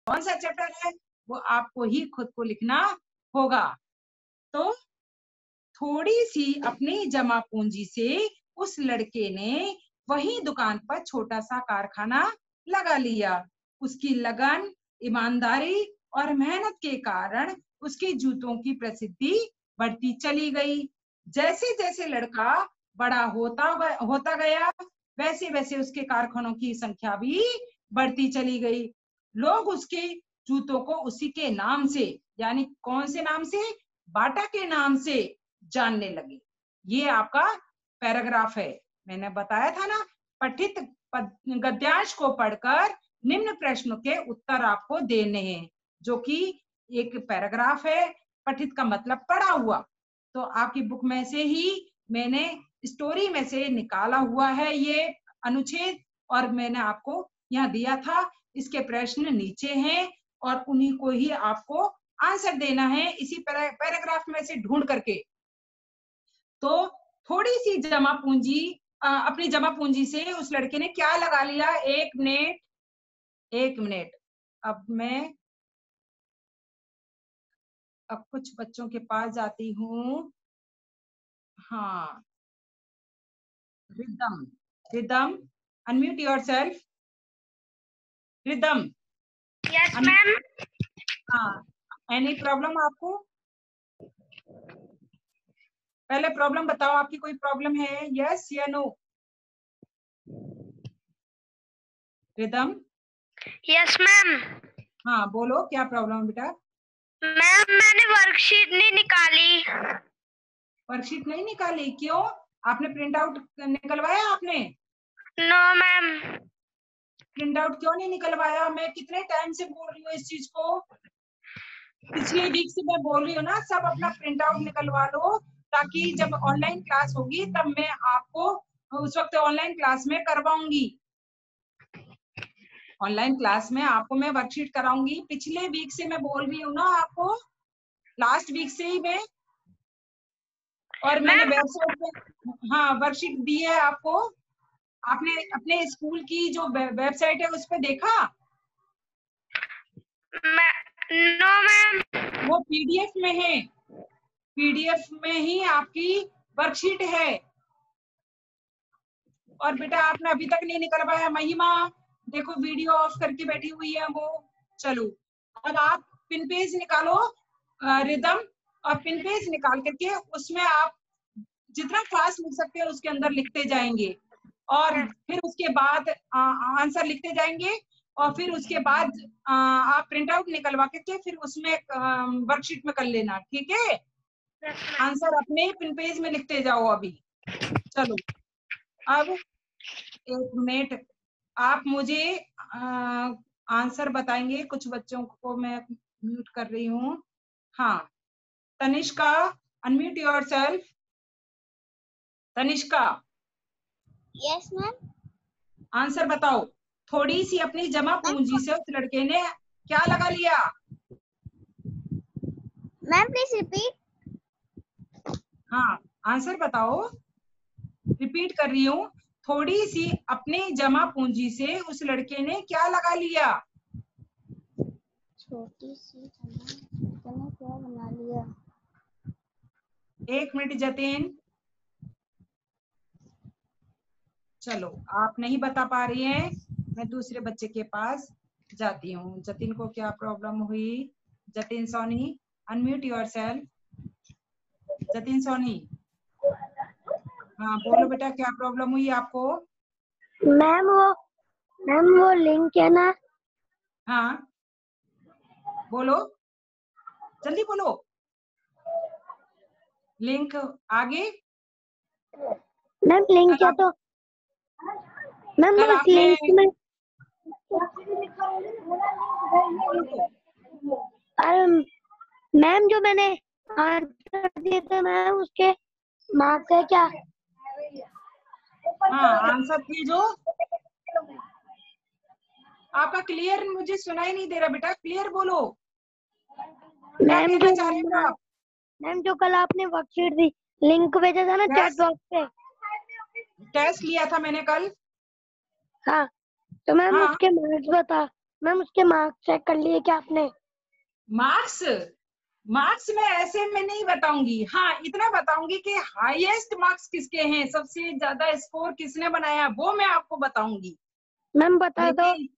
कौन सा चैप्टर है वो आपको ही खुद को लिखना होगा। तो थोड़ी सी अपनी जमा पूंजी से उस लड़के ने वही दुकान पर छोटा सा कारखाना लगा लिया। उसकी लगन, ईमानदारी और मेहनत के कारण उसके जूतों की प्रसिद्धि बढ़ती चली गई। जैसे जैसे लड़का बड़ा होता गया वैसे वैसे उसके कारखानों की संख्या भी बढ़ती चली गई। लोग उसके जूतों को उसी के नाम से, यानी कौन से नाम से, बाटा के नाम से जानने लगे। ये आपका पैराग्राफ है। मैंने बताया था ना, पठित गद्यांश को पढ़कर निम्न प्रश्नों के उत्तर आपको देने हैं, जो कि एक पैराग्राफ है। पठित का मतलब पढ़ा हुआ। तो आपकी बुक में से ही मैंने स्टोरी में से निकाला हुआ है ये अनुच्छेद, और मैंने आपको यहाँ दिया था। इसके प्रश्न नीचे हैं और उन्हीं को ही आपको आंसर देना है इसी पैराग्राफ में से ढूंढ करके। तो थोड़ी सी जमा पूंजी, अपनी जमा पूंजी से उस लड़के ने क्या लगा लिया। एक मिनट, अब कुछ बच्चों के पास जाती हूँ। हाँ, rhythm, unmute yourself. Rhythm. Yes ma'am. हाँ, एनी प्रॉब्लम आपको? पहले प्रॉब्लम बताओ, आपकी कोई प्रॉब्लम है, यस या नो? रिदम। Yes ma'am. हाँ बोलो, क्या प्रॉब्लम है बेटा? मैम मैंने वर्कशीट नहीं निकाली। वर्कशीट नहीं निकाली? क्यों? आपने प्रिंट आउट निकलवाया आपने? No ma'am. प्रिंट आउट क्यों नहीं निकलवाया? मैं कितने टाइम से बोल रही हूँ इस चीज को, पिछले वीक से मैं बोल रही हूँ ना, सब अपना प्रिंट आउट निकलवा लो, ताकि जब ऑनलाइन क्लास होगी तब मैं आपको उस वक्त ऑनलाइन क्लास में करवाऊंगी। ऑनलाइन क्लास में आपको मैं वर्कशीट कराऊंगी। पिछले वीक से मैं बोल रही हूँ ना आपको, लास्ट वीक से ही मैं, और मैंने वेबसाइट पे हाँ वर्कशीट दी है आपको। आपने अपने स्कूल की जो वेबसाइट है उस पर देखा? No ma'am. वो पीडीएफ में है, पीडीएफ में ही आपकी वर्कशीट है। और बेटा आपने अभी तक नहीं निकलवाया। महिमा देखो, वीडियो ऑफ करके बैठी हुई है वो। चलो अब आप पिन पेज निकालो, रिदम, और पिन पेज निकाल करके उसमें आप जितना फास्ट लिख सकते हैं उसके अंदर लिखते जाएंगे, और फिर उसके बाद आंसर लिखते जाएंगे, और फिर उसके बाद आप प्रिंट आउट निकलवा करके फिर उसमें वर्कशीट में कर लेना, ठीक है? आंसर अपने पिन पेज में लिखते जाओ अभी। चलो अब एक मिनट, आप मुझे आंसर बताएंगे। कुछ बच्चों को मैं म्यूट कर रही हूँ। हाँ, Tanishka, unmute yourself. Tanishka. Yes ma'am. Answer बताओ। थोड़ी सी अपनी जमा पूंजी से उस लड़के ने क्या लगा लिया? Ma'am please repeat. हाँ, आंसर बताओ। रिपीट कर रही हूँ, थोड़ी सी अपनी जमा पूंजी से उस लड़के ने क्या लगा लिया? छोटी सी जमा क्या बना लिया? एक मिनट जतिन। चलो आप नहीं बता पा रही हैं, मैं दूसरे बच्चे के पास जाती हूँ। जतिन को क्या प्रॉब्लम हुई? Jatin Soni, unmute yourself. जतिन सोनी, हाँ बोलो बेटा, क्या प्रॉब्लम हुई आपको? मैम वो लिंक है ना। हाँ बोलो, जल्दी बोलो। लिंक आगे? मैम लिंक है तो मैम कल उस आपने लिंक में मैम जो मैंने आंसर दिए थे मैम उसके मार्क्स है क्या? हाँ आंसर थे जो आपका। क्लियर मुझे सुनाई नहीं दे रहा बेटा, क्लियर बोलो, क्या मैम कहना चाह रहे हो आप? मैम जो कल आपने वर्कशीट दी, लिंक भेजा था ना चैट बॉक्स पे। टेस्ट लिया था मैंने कल। हाँ तो मैम हाँ उसके मार्क्स बता। मैम उसके मार्क्स चेक कर लिए क्या आपने? मार्क्स मार्क्स में ऐसे में नहीं बताऊंगी। हाँ, इतना बताऊंगी कि हाईएस्ट मार्क्स किसके हैं, सबसे ज्यादा स्कोर किसने बनाया, वो मैं आपको बताऊंगी। मैम बता दो। लेकिन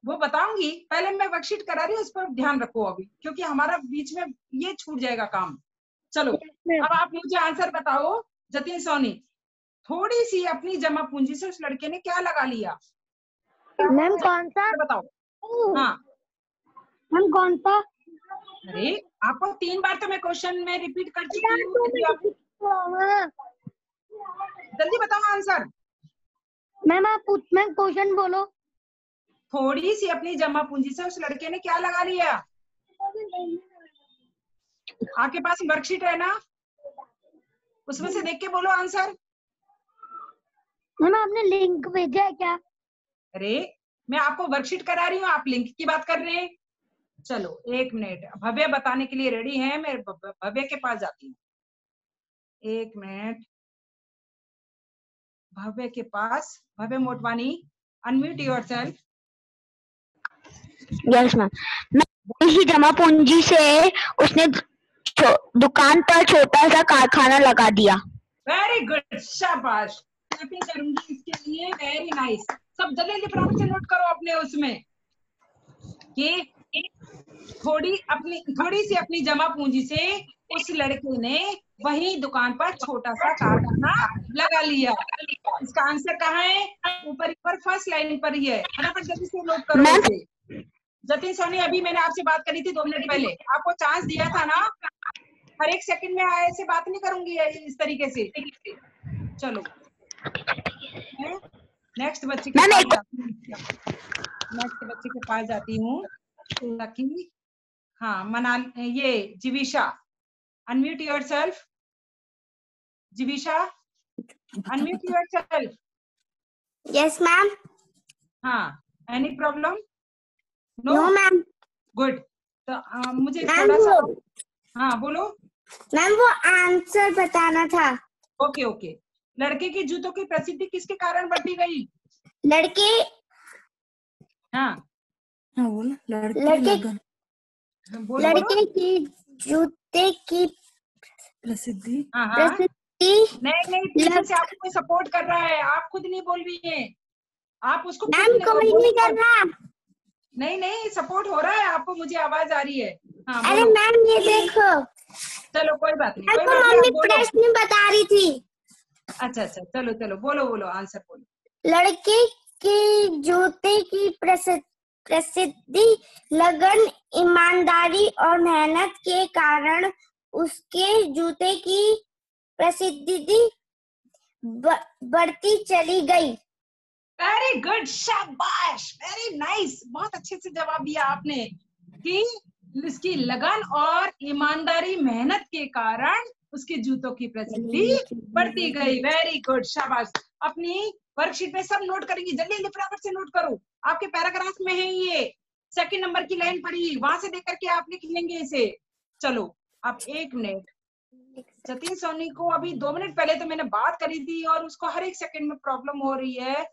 वो बताऊंगी, पहले मैं वर्कशीट करा रही हूँ, उस पर ध्यान रखो अभी, क्योंकि हमारा बीच में ये छूट जाएगा काम। चलो, अब आप मुझे आंसर बताओ जतिन सोनी। थोड़ी सी अपनी जमा पूंजी से उस लड़के ने क्या लगा लिया? मैम कौन सा? बताओ। हाँ, मैम कौन सा? अरे आपको 3 बार तो मैं क्वेश्चन में रिपीट कर चुकी हूँ, फिर भी आप जल्दी बताओ आंसर। मैम आप मैम क्वेश्चन बोलो। थोड़ी सी अपनी जमा पूंजी से उस लड़के ने क्या लगा लिया? आपके पास वर्कशीट है ना, उसमें से देख के बोलो आंसर। मैम आपने लिंक भेजा है क्या? अरे मैं आपको वर्कशीट करा रही हूँ, आप लिंक की बात कर रहे हैं। चलो 1 मिनट, भव्य बताने के लिए रेडी है, मैं भव्य के पास जाती हूँ। 1 मिनट, भव्य के पास। Bhavya Motwani, unmute yourself. Yes ma'am. ही जमा पूंजी से उसने दुकान पर छोटा सा कारखाना लगा दिया। वेरी गुड, शाबाश, क्लैपिंग करूंगी इसके लिए, वेरी नाइस। सब जल्दी फटाफट से नोट करो अपने उसमें कि थोड़ी सी अपनी जमा पूंजी से उस लड़के ने वही दुकान पर छोटा सा कारखाना लगा लिया। इसका आंसर कहाँ है? ऊपर फर्स्ट लाइन पर ही है, फटाफट जल्दी से नोट करो इसे। जतिन सोनी, अभी मैंने आपसे बात करी थी 2 मिनट पहले, आपको चांस दिया था ना, हर एक सेकंड में ऐसे बात नहीं करूंगी इस तरीके से। चलो नेक्स्ट बच्चे के पास जाती हूँ, ताकि हाँ मना ये Jivisha, unmute yourself. Jivisha, unmute yourself. Yes ma'am. हाँ, any problem? No ma'am. Good. तो मुझे मैम थोड़ा सा, हाँ बोलो। मैम वो आंसर बताना था। Okay okay. लड़के के जूतों की प्रसिद्धि किसके कारण बढ़ती गई? लड़के हाँ बोलो। बोलो लड़के की जूते की प्रसिद्धि। हाँ हाँ, नहीं पीछे से आपको कोई सपोर्ट कर रहा है, आप खुद नहीं बोल रही हैं, आप उसको मैम कोई नहीं कर रहा। नहीं सपोर्ट हो रहा है आपको, मुझे आवाज आ रही है। हाँ अरे बोलो। मैम ये देखो। चलो कोई बात नहीं, आपको मम्मी प्रश्न बता रही थी। अच्छा चलो बोलो आंसर बोलो। लड़के के जूते की प्रसिद्धि लगन, ईमानदारी और मेहनत के कारण उसके जूते की प्रसिद्धि बढ़ती चली गई। वेरी गुड, शाबाश, वेरी नाइस, बहुत अच्छे से जवाब दिया आपने कि इसकी लगन और ईमानदारी मेहनत के कारण उसके जूतों की प्रसिद्धि बढ़ती गई। वेरी गुड, शाबाश। अपनी वर्कशीट में सब नोट करेंगी, जल्दी फटाफट से नोट करो, आपके पैराग्राफ में है ये, 2 नंबर की लाइन पढ़ी, वहां से देख करके आप लिख लेंगे इसे। चलो अब 1 मिनट, जतिन सोनी को अभी 2 मिनट पहले तो मैंने बात करी थी और उसको हर एक सेकंड में प्रॉब्लम हो रही है,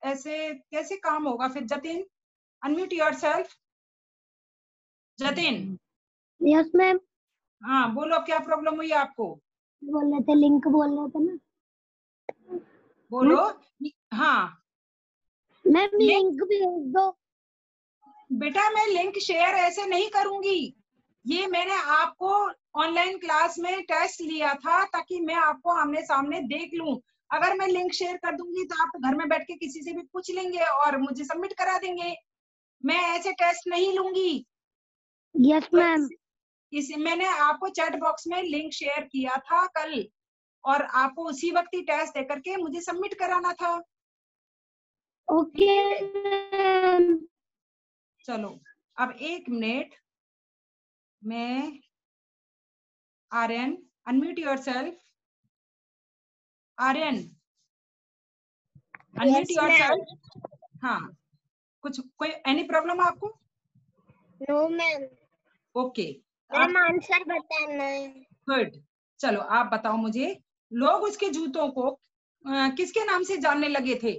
ऐसे कैसे काम होगा फिर? Jatin, unmute yourself. Jatin. Yes ma'am. हाँ बोलो, अब क्या प्रॉब्लम हुई आपको? बोल रहे थे, लिंक बोल रहे थे ना। बोलो। हाँ मैम लिंक भेज दो। बेटा मैं लिंक शेयर ऐसे नहीं करूंगी, ये मैंने आपको ऑनलाइन क्लास में टेस्ट लिया था ताकि मैं आपको आमने सामने देख लूं। अगर मैं लिंक शेयर कर दूंगी तो आप घर में बैठ के किसी से भी पूछ लेंगे और मुझे सबमिट करा देंगे, मैं ऐसे टेस्ट नहीं लूंगी। Yes ma'am. इस मैंने आपको चैट बॉक्स में लिंक शेयर किया था कल, और आपको उसी वक्त ही टेस्ट दे करके मुझे सबमिट कराना था। ओके। चलो अब 1 मिनट, मैं Aryan, unmute yourself. Aryan, unmute yourself. हाँ, कुछ कोई एनी प्रॉब्लम आपको? No ma'am. Okay, ma'am answer बताना है। गुड। चलो आप बताओ मुझे, लोग उसके जूतों को किसके नाम से जानने लगे थे?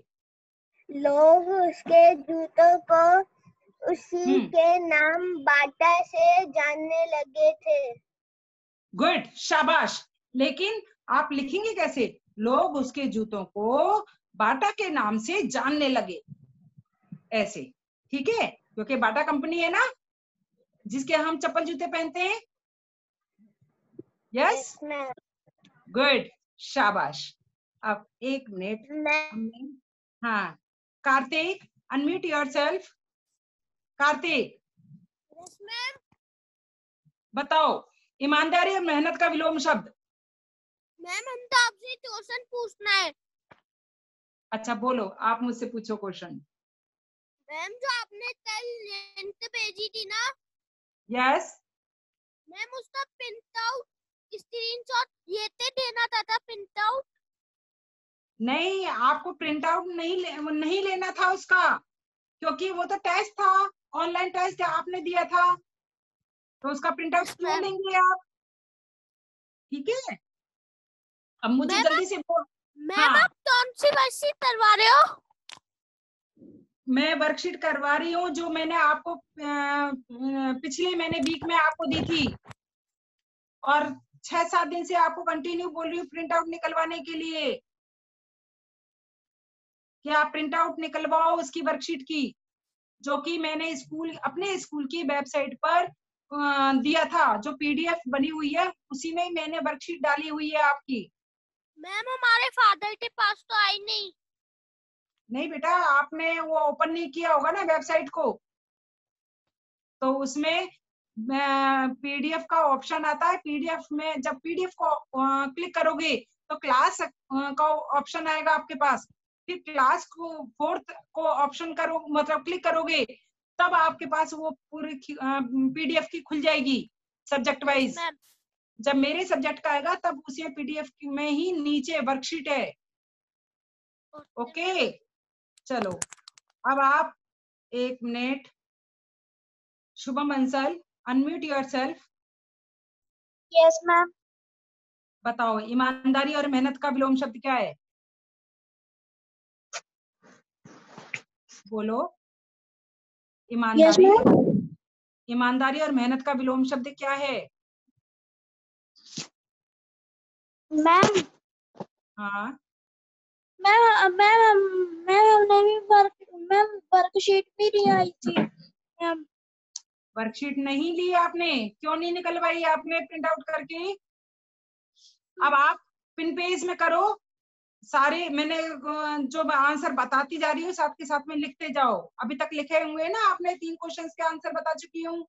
लोग उसके जूतों को उसी के नाम बाटा से जानने लगे थे। गुड, शाबाश। लेकिन आप लिखेंगे कैसे? लोग उसके जूतों को बाटा के नाम से जानने लगे, ऐसे, ठीक है, क्योंकि बाटा कंपनी है ना जिसके हम चप्पल जूते पहनते हैं। यस, गुड, शाबाश। अब 1 मिनट, हाँ, कार्तिक, अनम्यूट योरसेल्फ। कार्तिक, बताओ ईमानदारी और मेहनत का विलोम शब्द। मैम हम तो आपसे क्वेश्चन पूछना है। अच्छा बोलो, आप मुझसे पूछो क्वेश्चन। मैम जो आपने कल लिंक भेजी थी ना, यस, मैम उसका प्रिंट आउट स्क्रीनशॉट ये देना था प्रिंट आउट। नहीं, आपको प्रिंट आउट नहीं लेना था उसका, क्योंकि वो तो टेस्ट था, ऑनलाइन टेस्ट आपने दिया था, तो उसका प्रिंट आउट क्यों लेंगे आप? ठीक है, अब मुझे जल्दी से बोल। मैम आप कौन सी वर्कशीट करवा रहे हो? मैं वर्कशीट करवा रही हूँ जो मैंने आपको पिछले महीने वीक में आपको दी थी, और 6-7 दिन से आपको कंटिन्यू बोल रही हूँ प्रिंट आउट निकलवाने के लिए कि आप प्रिंट आउट निकलवाओ उसकी वर्कशीट की, जो कि मैंने अपने स्कूल की वेबसाइट पर दिया था, जो पीडीएफ बनी हुई है उसी में मैंने वर्कशीट डाली हुई है आपकी। मैम हमारे फादर के पास तो आई नहीं बेटा, आपने वो ओपन नहीं किया होगा ना वेबसाइट को, तो उसमें पीडीएफ का ऑप्शन आता है। पीडीएफ में जब पीडीएफ को क्लिक करोगे तो क्लास का ऑप्शन आएगा आपके पास, फिर क्लास को 4th को ऑप्शन करो, मतलब क्लिक करोगे, तब आपके पास वो पूरी पीडीएफ की खुल जाएगी सब्जेक्ट वाइज। जब मेरे सब्जेक्ट का आएगा तब उसी पीडीएफ में ही नीचे वर्कशीट है। ओके, चलो अब आप 1 minute, Shubham Bansal, unmute yourself. Yes ma'am. बताओ ईमानदारी और मेहनत का विलोम शब्द क्या है? बोलो, ईमानदारी, ईमानदारी और मेहनत का विलोम शब्द क्या है? मैम हाँ, हमने भी वर्कशीट भी ली आई थी मैम। वर्कशीट नहीं ली आपने? क्यों नहीं निकलवाई आपने प्रिंट आउट करके? अब आप पिन पेज में करो, सारे मैंने जो आंसर बताती जा रही हूँ साथ के साथ में लिखते जाओ। अभी तक लिखे हुए ना आपने, 3 क्वेश्चंस के आंसर बता चुकी हूँ,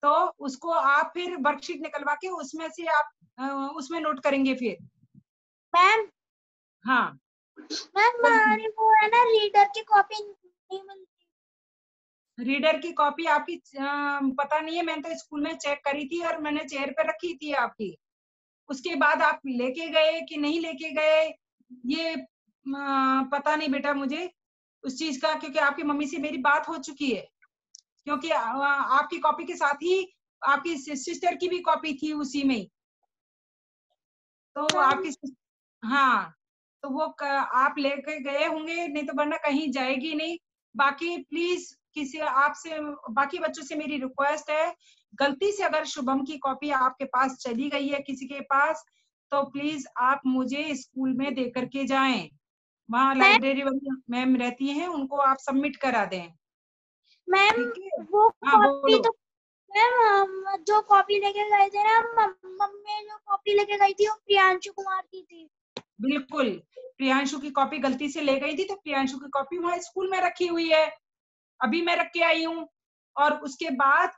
तो उसको आप फिर वर्कशीट निकलवा के उसमें से आप उसमें नोट करेंगे फिर। मैम हाँ मैम हमारी वो है ना रीडर की कॉपी नहीं मिलती। रीडर की कॉपी आपकी पता नहीं है, मैंने तो स्कूल में चेक करी थी और मैंने चेयर पे रखी थी आपकी। उसके बाद आप लेके गए कि नहीं लेके गए ये पता नहीं बेटा मुझे उस चीज का, क्योंकि आपकी मम्मी से मेरी बात हो चुकी है, क्योंकि आपकी कॉपी के साथ ही आपकी सिस्टर की भी कॉपी थी उसी में, तो आपकी हाँ, तो वो आप लेके गए होंगे, नहीं तो वरना कहीं जाएगी नहीं। बाकी प्लीज किसी आपसे, बाकी बच्चों से मेरी रिक्वेस्ट है, गलती से अगर शुभम की कॉपी आपके पास चली गई है किसी के पास, तो प्लीज आप मुझे स्कूल में दे करके जाएं, वहाँ लाइब्रेरी वाली मैम रहती हैं, उनको आप सबमिट करा दें। मैम वो हाँ कॉपी बोलो। तो मैम जो कॉपी लेके गए थे ना, मम्मी जो कॉपी लेके गई थी वो प्रियांशु कुमार की थी। बिल्कुल, प्रियांशु की कॉपी गलती से ले गई थी, तो प्रियांशु की कॉपी वहाँ स्कूल में रखी हुई है, अभी मैं रख के आई हूँ। और उसके बाद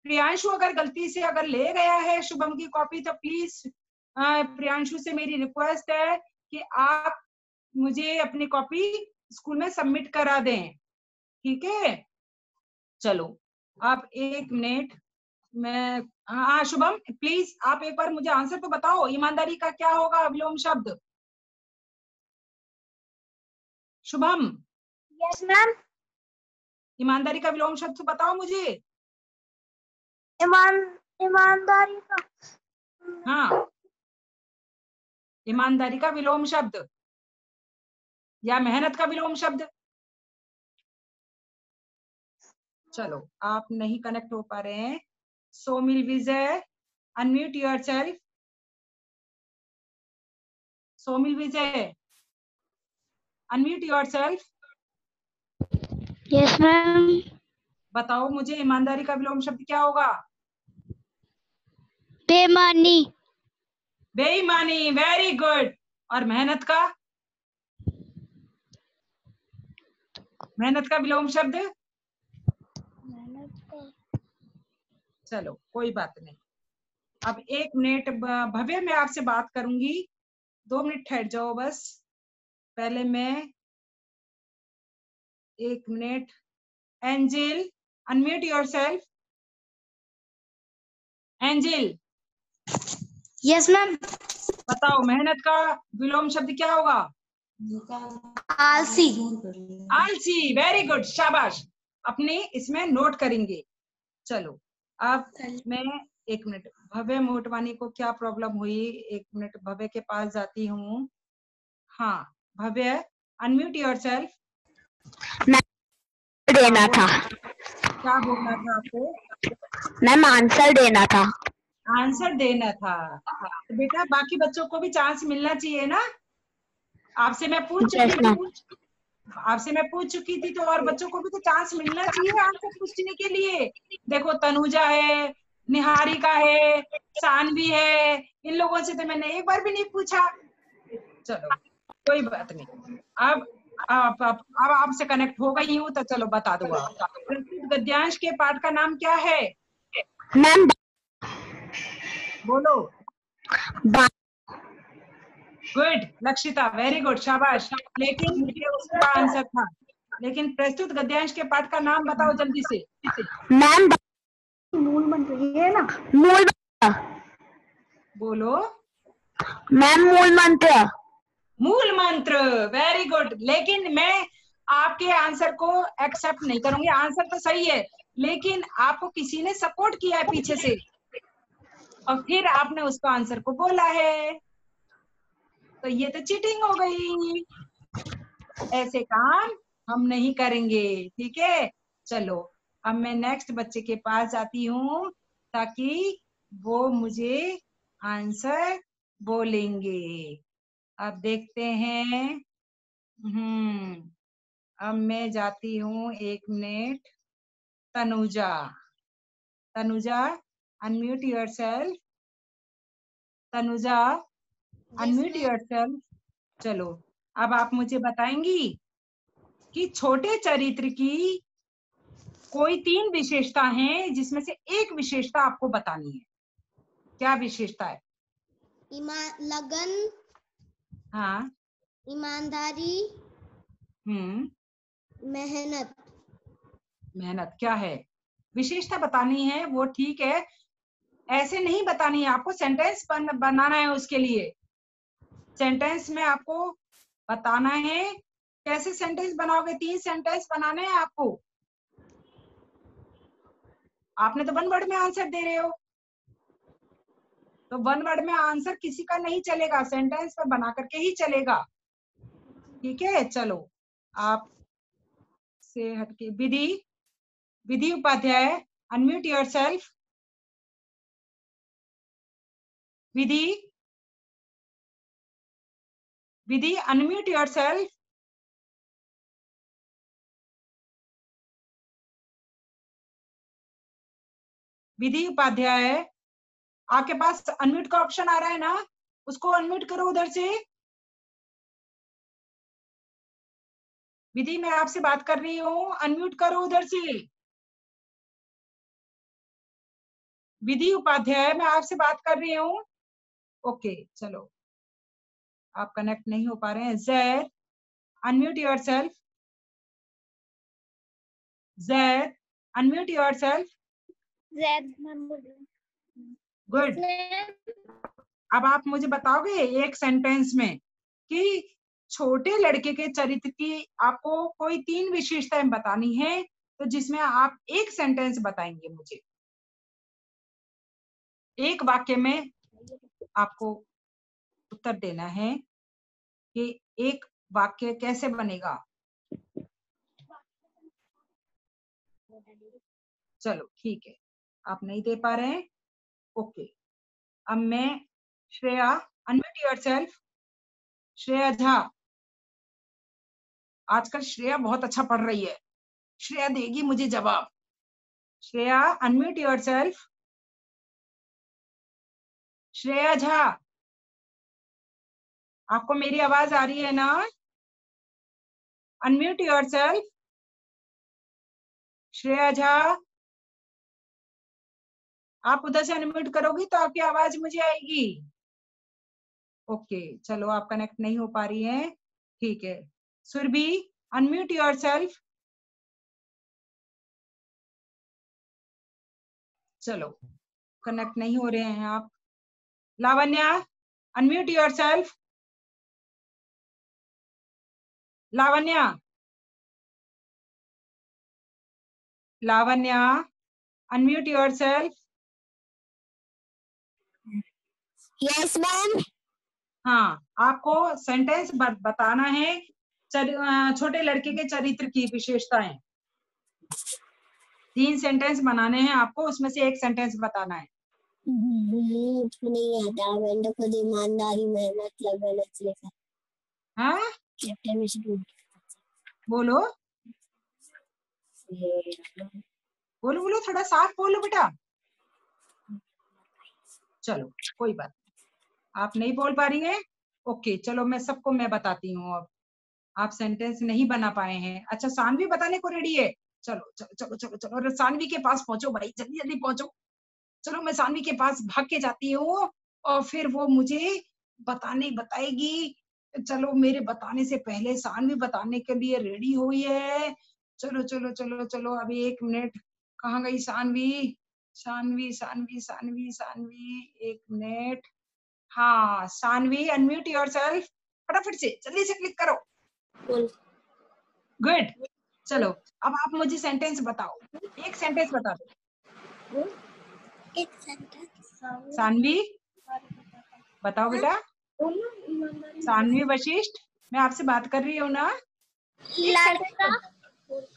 प्रियांशु अगर गलती से अगर ले गया है शुभम की कॉपी, तो प्लीज प्रियांशु से मेरी रिक्वेस्ट है कि आप मुझे अपनी कॉपी स्कूल में सबमिट करा दें, ठीक है? चलो आप 1 मिनट, मैं हाँ शुभम प्लीज आप एक बार मुझे आंसर तो बताओ, ईमानदारी का क्या होगा विलोम शब्द? Shubham, yes ma'am. ईमानदारी का विलोम शब्द तो बताओ मुझे। ईमानदारी का हाँ, ईमानदारी का विलोम शब्द या मेहनत का विलोम शब्द? चलो, आप नहीं कनेक्ट हो पा रहे हैं। सोमिल विजय, अनम्यूट योरसेल्फ। सोमिल विजय, अनम्यूट योरसेल्फ। Yes ma'am. बताओ मुझे, ईमानदारी का विलोम शब्द क्या होगा? बेईमानी। बेईमानी, वेरी गुड। और मेहनत का? मेहनत का विलोम शब्द? चलो कोई बात नहीं। अब 1 मिनट भव्य, मैं आपसे बात करूंगी, 2 मिनट ठहर जाओ बस। पहले मैं 1 minute. Angel, unmute yourself. Angel, yes ma'am. बताओ मेहनत का विलोम शब्द क्या होगा? आलसी। आलसी, वेरी गुड, शाबाश। अपने इसमें नोट करेंगे। चलो, अब मैं 1 मिनट, भव्य मोटवानी को क्या प्रॉब्लम हुई? 1 मिनट, भव्य के पास जाती हूँ। हाँ भव्य, अनम्यूट योरसेल्फ। देना था। क्या बोलना था आपको? मैम आंसर देना था। आंसर देना था। तो बेटा बाकी बच्चों को भी चांस मिलना चाहिए ना। आपसे मैं पूछ चुकी यस मैम। थी, आपसे मैं पूछ चुकी थी, तो और बच्चों को भी तो चांस मिलना चाहिए आंसर पूछने के लिए। देखो तनुजा है, निहारिका है, सानवी है, इन लोगों से तो मैंने एक बार भी नहीं पूछा। चलो कोई बात नहीं। अब अब आपसे कनेक्ट हो गई हूँ, तो चलो बता दो आप। प्रस्तुत गद्यांश के पाठ का नाम क्या है? मैम बोलो। गुड लक्षिता, वेरी गुड, शाबाश। लेकिन ये उसका आंसर था। लेकिन प्रस्तुत गद्यांश के पाठ का नाम बताओ जल्दी से। मैम मूल मंत्र ये है ना। मूल बोलो। मैम मूल मंत्र। मूल मंत्र, वेरी गुड। लेकिन मैं आपके आंसर को एक्सेप्ट नहीं करूंगी। आंसर तो सही है, लेकिन आपको किसी ने सपोर्ट किया है पीछे से, और फिर आपने उसको आंसर को बोला है, तो ये तो चीटिंग हो गई। ऐसे काम हम नहीं करेंगे, ठीक है। चलो, अब मैं नेक्स्ट बच्चे के पास जाती हूँ, ताकि वो मुझे आंसर बोलेंगे। अब देखते हैं। अब मैं जाती हूँ, 1 minute. Tanuja, Tanuja, unmute yourself. Tanuja, unmute yourself. चलो, अब आप मुझे बताएंगी कि छोटे चरित्र की कोई 3 विशेषता हैं, जिसमें से एक विशेषता आपको बतानी है। क्या विशेषता है? लगन, हाँ। ईमानदारी, मेहनत। मेहनत क्या है? विशेषता बतानी है, वो ठीक है। ऐसे नहीं बतानी है, आपको सेंटेंस बनाना है। उसके लिए सेंटेंस में आपको बताना है। कैसे सेंटेंस बनाओगे? 3 सेंटेंस बनाने हैं आपको। आपने तो 1 वर्ड में आंसर दे रहे हो, तो 1 वर्ड में आंसर किसी का नहीं चलेगा, सेंटेंस में बना करके ही चलेगा, ठीक है। चलो, आप से हटके विधि, विधि उपाध्याय, अनम्यूट योरसेल्फ। विधि, विधि, अनम्यूट योरसेल्फ। विधि उपाध्याय, आपके पास अनम्यूट का ऑप्शन आ रहा है ना, उसको अनम्यूट करो उधर से। विधि, मैं आपसे बात कर रही हूँ, अनम्यूट करो उधर से। विधि उपाध्याय, मैं आपसे बात कर रही हूँ। ओके, चलो, आप कनेक्ट नहीं हो पा रहे हैं। Zaid, unmute yourself. Zaid, unmute yourself. Good. अब आप मुझे बताओगे एक सेंटेंस में कि छोटे लड़के के चरित्र की आपको कोई 3 विशेषताएं बतानी है, तो जिसमें आप एक सेंटेंस बताएंगे मुझे। एक वाक्य में आपको उत्तर देना है कि एक वाक्य कैसे बनेगा। चलो ठीक है, आप नहीं दे पा रहे हैं, ओके। अब मैं श्रेया, अनम्यूट योरसेल्फ। श्रेया झा, आजकल श्रेया बहुत अच्छा पढ़ रही है, श्रेया देगी मुझे जवाब। Shreya unmute yourself. श्रेया झा, आपको मेरी आवाज आ रही है ना? Unmute yourself. श्रेया झा, आप उधर से अनम्यूट करोगी तो आपकी आवाज मुझे आएगी। ओके, चलो आप कनेक्ट नहीं हो पा रही हैं, ठीक है। Surabhi, unmute yourself. चलो कनेक्ट नहीं हो रहे हैं आप। Lavanya, unmute yourself. Lavanya, Lavanya, unmute yourself. Yes ma'am. हाँ, आपको सेंटेंस बताना है, छोटे लड़के के चरित्र की विशेषताएं। 3 सेंटेंस बनाने हैं आपको, उसमें से एक सेंटेंस बताना है। मुझको नहीं आता, मैंने तो खुद ईमानदारी मेहनत लगन से लिखा। हाँ, चैप्टर में से बोलो बोलो बोलो, थोड़ा साफ बोलो बेटा। चलो कोई बात नहीं, आप नहीं बोल पा रही हैं, ओके। चलो मैं सबको मैं बताती हूँ। अब आप सेंटेंस नहीं बना पाए हैं, अच्छा सानवी बताने को रेडी है? चलो चलो चलो चलो चलो, अरे सानवी के पास पहुंचो भाई, जल्दी जल्दी पहुंचो। चलो मैं सानवी के पास भाग के जाती हूँ और फिर वो मुझे बताएगी। चलो मेरे बताने से पहले सानवी बताने के लिए रेडी हुई है। चलो चलो चलो चलो, अभी 1 मिनट। कहाँ गई सानवी? सानवी सानवी सानवी सानवी, 1 मिनट। हाँ सानवी, अनम्यूट योरसेल्फ, फटाफट से जल्दी से क्लिक करो। गुड, चलो अब आप मुझे सेंटेंस बताओ, एक सेंटेंस बता दो। एक सेंटेंस सानवी बताओ बेटा। सानवी वशिष्ठ, मैं आपसे बात कर रही हूँ ना। लड़का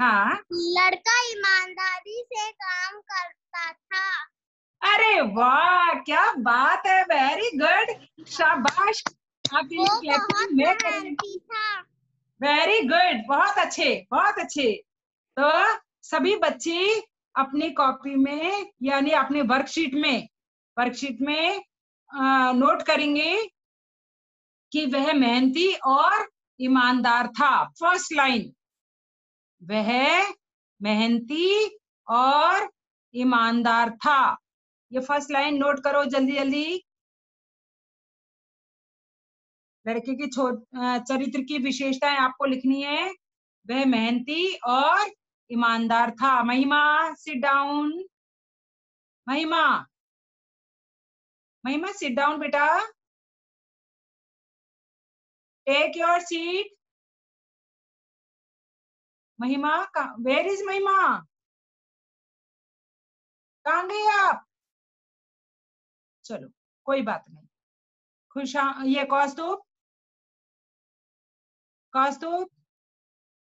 हाँ, लड़का ईमानदारी से काम करता था। अरे वाह क्या बात है, वेरी गुड, शाबाश। आपके लिए क्लैपिंग मैं करूंगी। था। वेरी गुड, बहुत अच्छे बहुत अच्छे। तो सभी बच्चे अपनी कॉपी में यानी अपने वर्कशीट में नोट करेंगे कि वह मेहनती और ईमानदार था। फर्स्ट लाइन, वह मेहनती और ईमानदार था। ये फर्स्ट लाइन नोट करो जल्दी जल्दी। लड़के की चरित्र की विशेषताएं आपको लिखनी है। वह मेहनती और ईमानदार था। महिमा, सिट डाउन। महिमा, महिमा सिट डाउन बेटा, टेक योर सीट। महिमा, वेयर इज महिमा? कहाँ गई आप? चलो कोई बात नहीं। ये कौस्तुभ, कौस्तुभ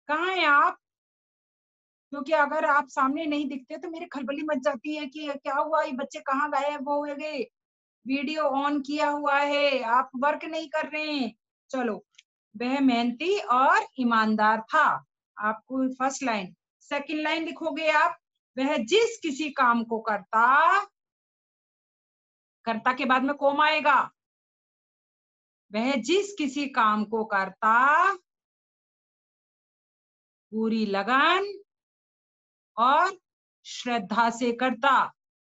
कहाँ है आप? क्योंकि अगर आप सामने नहीं दिखते तो मेरी खलबली मच जाती है कि क्या हुआ, ये बच्चे कहाँ गायब हो गए। वीडियो ऑन किया हुआ है, आप वर्क नहीं कर रहे हैं। चलो, वह मेहनती और ईमानदार था। आपको फर्स्ट लाइन, सेकंड लाइन लिखोगे आप। वह जिस किसी काम को करता के बाद में कोमा आएगा। वह जिस किसी काम को करता पूरी लगन और श्रद्धा से करता।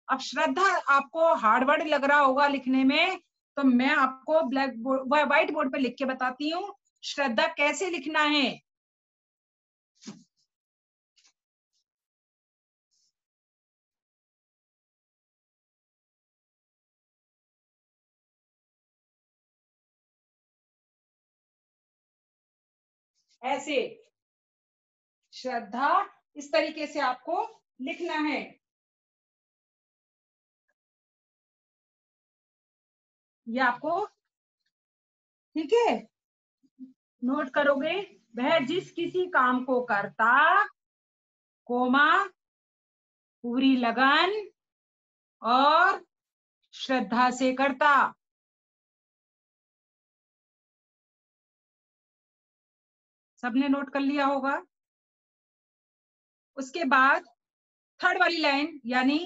अब श्रद्धा आपको हार्ड वर्ड लग रहा होगा लिखने में, तो मैं आपको ब्लैक बोर्ड व्हाइट बोर्ड पे लिख के बताती हूँ श्रद्धा कैसे लिखना है। ऐसे श्रद्धा इस तरीके से आपको लिखना है। ये आपको ठीक है, नोट करोगे। वह जिस किसी काम को करता कोमा पूरी लगन और श्रद्धा से करता। सबने नोट कर लिया होगा। उसके बाद थर्ड वाली लाइन, यानी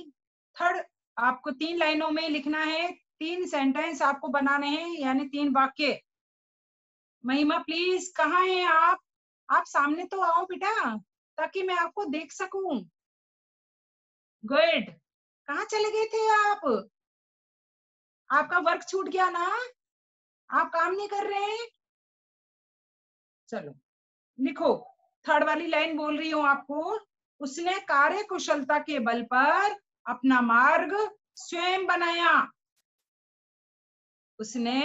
थर्ड आपको 3 लाइनों में लिखना है, 3 सेंटेंस आपको बनाने हैं, यानी 3 वाक्य। महिमा प्लीज कहाँ हैं आप सामने तो आओ बेटा, ताकि मैं आपको देख सकूं। गुड। कहाँ चले गए थे आप? आपका वर्क छूट गया ना? आप काम नहीं कर रहे हैं? चलो लिखो। थर्ड वाली लाइन बोल रही हूं आपको। उसने कार्य कुशलता के बल पर अपना मार्ग स्वयं बनाया। उसने,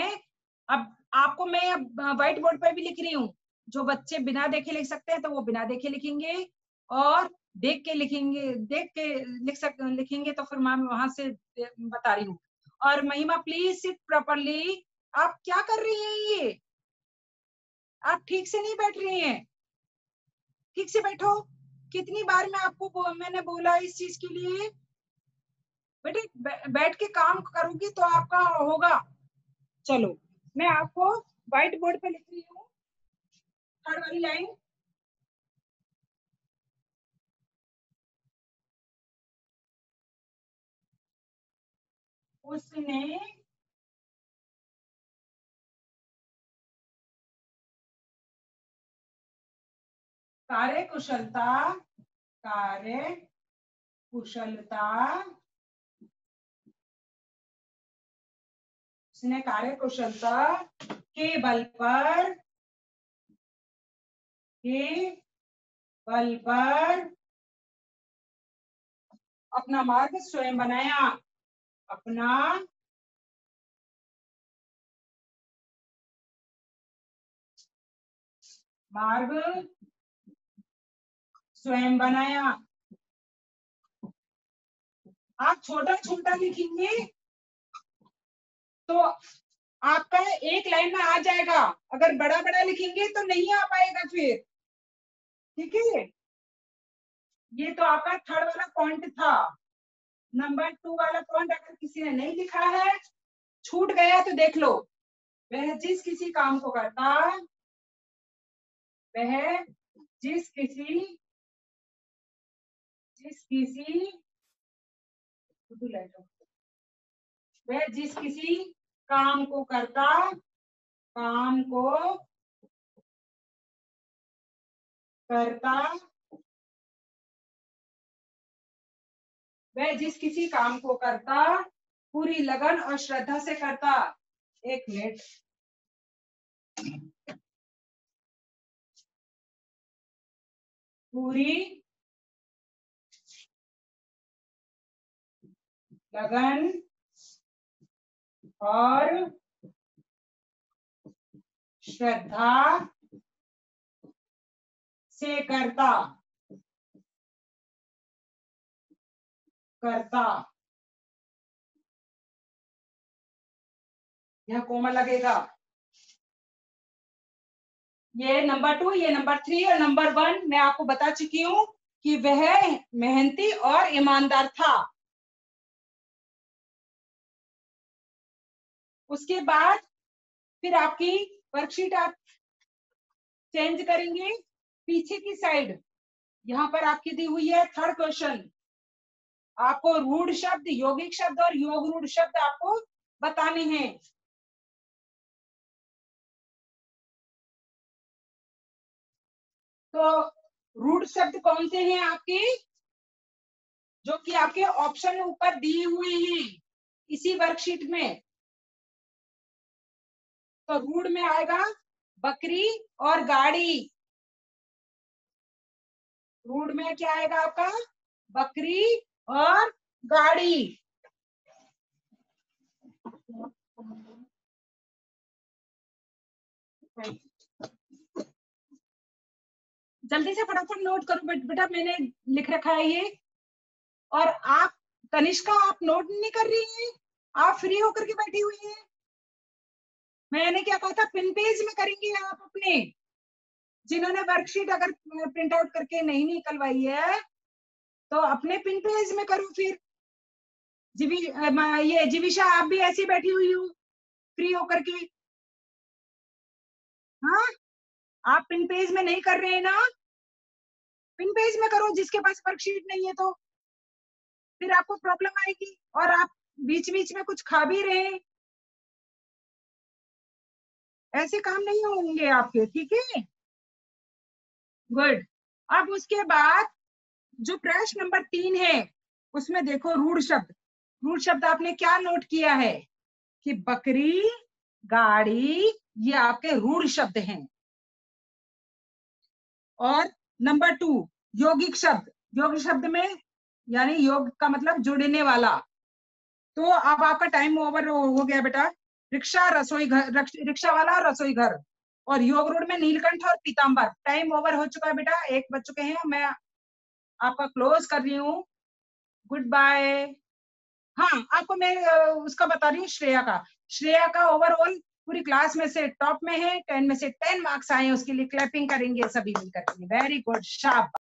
अब आपको मैं व्हाइट बोर्ड पर भी लिख रही हूँ। जो बच्चे बिना देखे लिख सकते हैं तो वो बिना देखे लिखेंगे, और देख के लिखेंगे, देख के लिखेंगे तो फिर मैं वहां से बता रही हूँ। और महिमा प्लीज सिट प्रॉपरली। आप क्या कर रही हैं ये? आप ठीक से नहीं बैठ रही हैं। ठीक से बैठो। कितनी बार मैंने बोला इस चीज के लिए? बेटे बैठ के काम करोगी तो आपका होगा। चलो मैं आपको व्हाइट बोर्ड पे लिख रही हूँ थर्ड वाली लाइन। उसने कार्य कुशलता उसने कार्य कुशलता के बल पर अपना मार्ग स्वयं बनाया। अपना मार्ग स्वयं बनाया। आप छोटा छोटा लिखेंगे तो आपका एक लाइन में आ जाएगा। अगर बड़ा बड़ा लिखेंगे तो नहीं आ पाएगा फिर। ठीक है, ये तो आपका थर्ड वाला पॉइंट था। नंबर 2 वाला पॉइंट अगर किसी ने नहीं लिखा है, छूट गया तो देख लो। वह जिस किसी काम को करता, वह जिस किसी वह जिस किसी काम को करता, काम को करता वह जिस किसी काम को करता पूरी लगन और श्रद्धा से करता। एक मिनट, पूरी लगन और श्रद्धा से करता। यह कोमा लगेगा। ये नंबर 2, ये नंबर 3 और नंबर 1 मैं आपको बता चुकी हूँ कि वह मेहनती और ईमानदार था। उसके बाद फिर आपकी वर्कशीट आप चेंज करेंगे। पीछे की साइड यहाँ पर आपकी दी हुई है थर्ड क्वेश्चन। आपको रूढ़ शब्द, यौगिक शब्द और योग रूढ़ शब्द आपको बताने हैं। तो रूढ़ शब्द कौन से हैं आपके, जो कि आपके ऑप्शन ऊपर दिए हुए हैं इसी वर्कशीट में? तो रूढ़ में आएगा बकरी और गाड़ी। रूढ़ में क्या आएगा आपका? बकरी और गाड़ी। जल्दी से फटाफट नोट करो बेटा, मैंने लिख रखा है ये। और आप तनिष्का, आप नोट नहीं कर रही हैं? आप फ्री होकर के बैठी हुई हैं। मैंने क्या कहा था, पिन पेज में करेंगे आप अपने। जिन्होंने वर्कशीट अगर प्रिंट आउट करके नहीं निकलवाई है तो अपने पिन पेज में करो फिर। ये जीविशा, आप भी ऐसी बैठी हुई हो फ्री होकर के? हाँ, आप पिन पेज में नहीं कर रहे हैं ना? पिन पेज में करो, जिसके पास वर्कशीट नहीं है तो फिर आपको प्रॉब्लम आएगी, और आप बीच बीच में कुछ खा भी रहे हैं, ऐसे काम नहीं होंगे आपके, ठीक है? गुड। अब उसके बाद जो प्रश्न नंबर 3 है, उसमें देखो रूढ़ शब्द। रूढ़ शब्द आपने क्या नोट किया है कि बकरी, गाड़ी, ये आपके रूढ़ शब्द हैं। और नंबर 2 यौगिक शब्द। यौगिक शब्द में यानी योग का मतलब जुड़ने वाला। तो अब आपका टाइम ओवर हो गया बेटा। रिक्शा, रसोई घर, रिक्शा वाला और रसोई घर, और योग रोड में नीलकंठ और पीताम्बर। टाइम ओवर हो चुका है बेटा, 1 बज चुके हैं। मैं आपका क्लोज कर रही हूँ। Goodbye. हाँ, आपको मैं उसका बता रही हूँ, श्रेया का। श्रेया का ओवरऑल पूरी क्लास में से टॉप में है, 10 में से 10 मार्क्स आए, उसके लिए क्लैपिंग करेंगे सभी मिलकर के। वेरी गुड, शाबाश।